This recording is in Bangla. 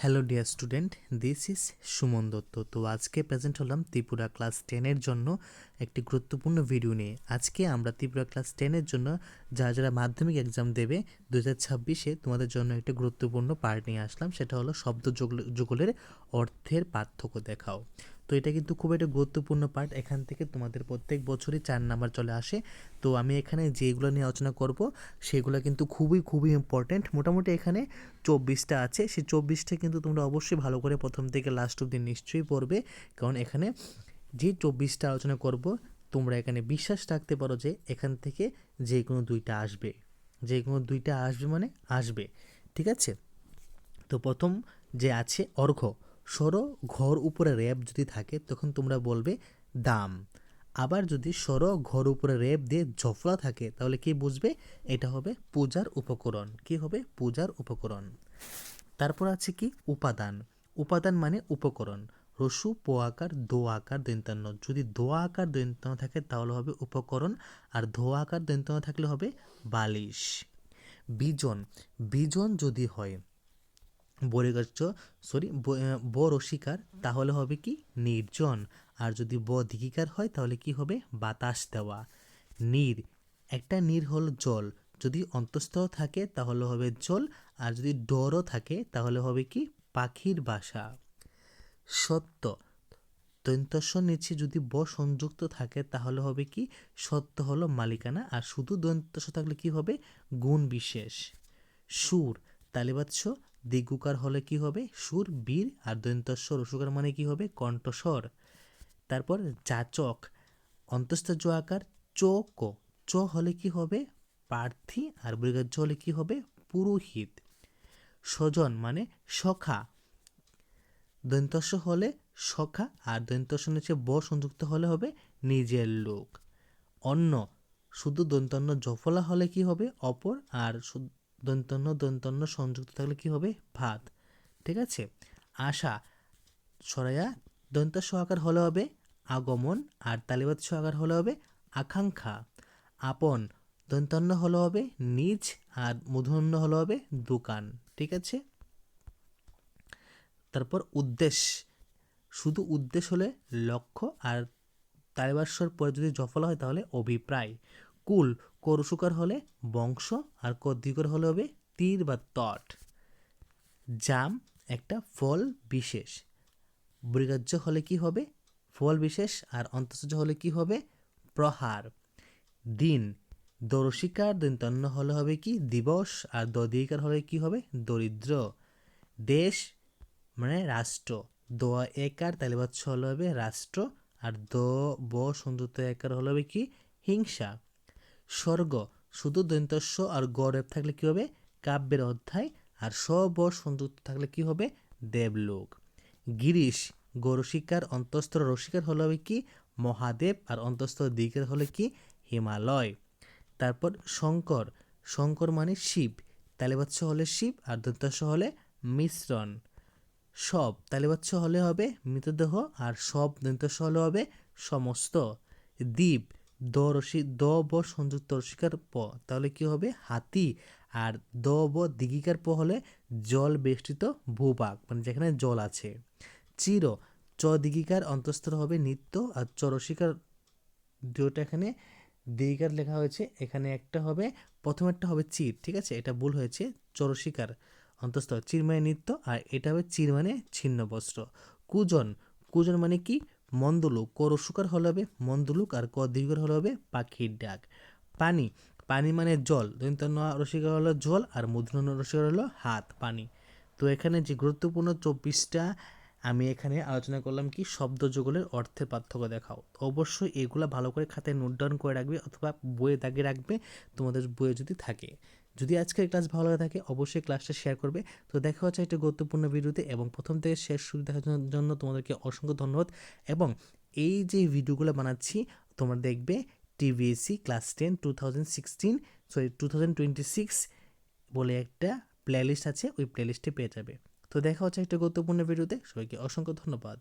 Hello dear student, this is Suman Dutta. তো আজকে প্রেজেন্ট হলাম ত্রিপুরা ক্লাস 10-এর জন্য একটি গুরুত্বপূর্ণ ভিডিও নিয়ে। আজকে আমরা ত্রিপুরা ক্লাস 10-এর জন্য যারা মাধ্যমিক এক্সাম দেবে 2026-এ তোমাদের জন্য একটি গুরুত্বপূর্ণ পার্ট নিয়ে আসলাম। সেটা হলো শব্দ যুগলের অর্থের পার্থক্য দেখাও। তো এটা কিন্তু খুব একটা গুরুত্বপূর্ণ পার্ট। এখান থেকে তোমাদের প্রত্যেক বছরই 4 নাম্বার চলে আসে। তো আমি এখানে যেগুলো নিয়ে আলোচনা করব সেগুলো কিন্তু খুবই ইম্পর্ট্যান্ট। মোটামুটি এখানে 24টা আছে। সেই 24টা কিন্তু তোমরা অবশ্যই ভালো করে প্রথম থেকে লাস্ট অবধি নিশ্চয়ই পড়বে, কারণ এখানে যে 24টা আলোচনা করব তোমরা এখানে বিশ্বাস রাখতে পারো যে এখান থেকে যে কোনো দুইটা আসবে, যে কোনো দুইটা আসবে মানে আসবে, ঠিক আছে। তো প্রথম যে আছে অর্ঘ্য, সর ঘর উপরে রেপ যদি থাকে তখন তোমরা বলবে দাম। আবার যদি সর ঘর উপরে রেপ দিয়ে জফলা থাকে তাহলে কি বুঝবে? এটা হবে পূজার উপকরণ। কি হবে? পূজার উপকরণ। তারপর আছে কি উপাদান। উপাদান মানে উপকরণ। রসু প আকার দো আকার দন্তান্ন, যদি দো আকার দন্তান্ন থাকে তাহলে হবে উপকরণ, আর ধো আকার দন্তান্ন থাকলে হবে বালিশ। বিজন, বিজন যদি হয় বরিগাচ্ছ ব রসিকার তাহলে হবে কি নির্জন, আর যদি ব দিকিকার হয় তাহলে কি হবে বাতাস দেওয়া। নীর, একটা নীর হলো জল, যদি অন্তঃস্থ থাকে তাহলে হবে জল, আর যদি ডরও থাকে তাহলে হবে কি পাখির বাসা। সত্য, দন্তস্ব নিচে যদি ব সংযুক্ত থাকে তাহলে হবে কি সত্য হলো মালিকানা, আর শুধু দন্তস্ব থাকলে কি হবে গুণ বিশেষ। সুর, তালিবাৎস দিগুকার হলে কি হবে সুর বীর, আর দন্তস্ব রসুকার মানে কি হবে কণ্ঠস্বর। তারপর যাচক, অন্তস্থ জ আকার চোক, চ হলে কি হবে প্রার্থী, আর বৃগাজ্য হলে কি হবে পুরোহিত। স্বজন মানে সখা, দন্তস্ব হলে সখা, আর দন্তস্ব নিচে ব সংযুক্ত হলে হবে নিজের লোক। অন্ন, শুধু দন্তন্য জফলা হলে কি হবে অপর, আর দন্তন্য সংযুক্ত থাকলে কি হবে ভাত, ঠিক আছে। আশা, সরাইয়া দন্তাস্ব আকার হলে হবে আগমন, আর তালিবাৎস আকার হলে হবে আকাঙ্ক্ষা। আপন, দন্তান্ন হলে হবে নিজ, আর মূর্ধন্য হলে হবে দোকান, ঠিক আছে। তারপর উদ্দেশ্য, শুধু উদ্দেশ্য হলে লক্ষ্য, আর তালিবাস্বর পরে যদি জফলা হয় তাহলে অভিপ্রায়। কুল, করসুকার হলে বংশ, আর কদ্দিকর হলে হবে তীর বা তট। জাম, একটা ফল বিশেষ, বৃগাজ্য হলে কি হবে ফল বিশেষ, আর অন্তঃজ হলে কি হবে প্রহার। দিন, দরশিকার দন্তন্য হলে হবে কি দিবস, আর দদিকার হলে কি হবে দরিদ্র। দেশ মানে রাষ্ট্র, দোয়া একার তালিবাচ্ছ হলে হবে রাষ্ট্র, আর দ ব সংযুক্ত একার হলে হবে কি হিংসা। স্বর্গ, শুধু দন্তস্ব আর গরেব থাকলে কি হবে কাব্যের অধ্যায়, আর স ব সংযুক্ত থাকলে কি হবে দেবলোক। গিরিশ, গরশিকার অন্তস্থ রসিকার হলে হবে কি মহাদেব, আর অন্তস্থ দিকের হলে কি হিমালয়। তারপর শঙ্কর, শঙ্কর মানে শিব, তালিবাচ্ছ হলে শিব, আর দন্তাস্ব হলে মিশ্রণ। সব, তালিবাচ্ছ হলে হবে মৃতদেহ, আর সব দন্তাস্ব হলে হবে সমস্ত। দ্বীপ, দ ব সংযুক্ত রসিকার প তাহলে কি হবে হাতি, আর দ ব দিঘিকার প হলে জল বেষ্টিত ভূভাগ মানে যেখানে জল আছে। চির, চ দিঘিকার অন্তঃস্থ হবে নিত্য, আর চ রসিকার দুটো এখানে দিঘিকার লেখা হয়েছে, এখানে একটা হবে প্রথম একটা হবে চির, ঠিক আছে, এটা ভুল হয়েছে। চরসিকার অন্তঃস্থ চির মানে নিত্য, আর এটা হবে চির মানে ছিন্ন বস্ত্র। কুজন, কুজন মানে কি মন্দলুক, ক রসুকার হলে হবে মন্দলুক, আর ক দীর্ঘর হলে হবে পাখির ডাক। পানি, পানি মানে জল, দন্তন্য রসিকার হলো জল, আর মূর্ধন্য রসিকার হলো হাত পানি। তো এখানে যে গুরুত্বপূর্ণ 24টা আমি এখানে আলোচনা করলাম কি শব্দ যুগলের অর্থের পার্থক্য দেখাও। অবশ্যই এগুলা ভালো করে খাতায় নোট ডাউন করে রাখবে, অথবা বইয়ে দাগে রাখবে তোমাদের বইয়ে যদি থাকে। যদি আজকের ক্লাস ভালো লাগে থাকে অবশ্যই ক্লাসটা শেয়ার করবে। তো দেখা হচ্ছে একটা গুরুত্বপূর্ণ ভিডিওতে, এবং প্রথম থেকে শেষ শুরু দেখার জন্য তোমাদেরকে অসংখ্য ধন্যবাদ। এবং এই যে ভিডিওগুলো বানাচ্ছি তোমরা দেখবে টিভিএসসি ক্লাস 10 2026 বলে একটা প্লেলিস্ট আছে, ওই প্লেলিস্টে পেয়ে যাবে। তো দেখা হচ্ছে একটা গুরুত্বপূর্ণ ভিডিওতে, সবাইকে অসংখ্য ধন্যবাদ।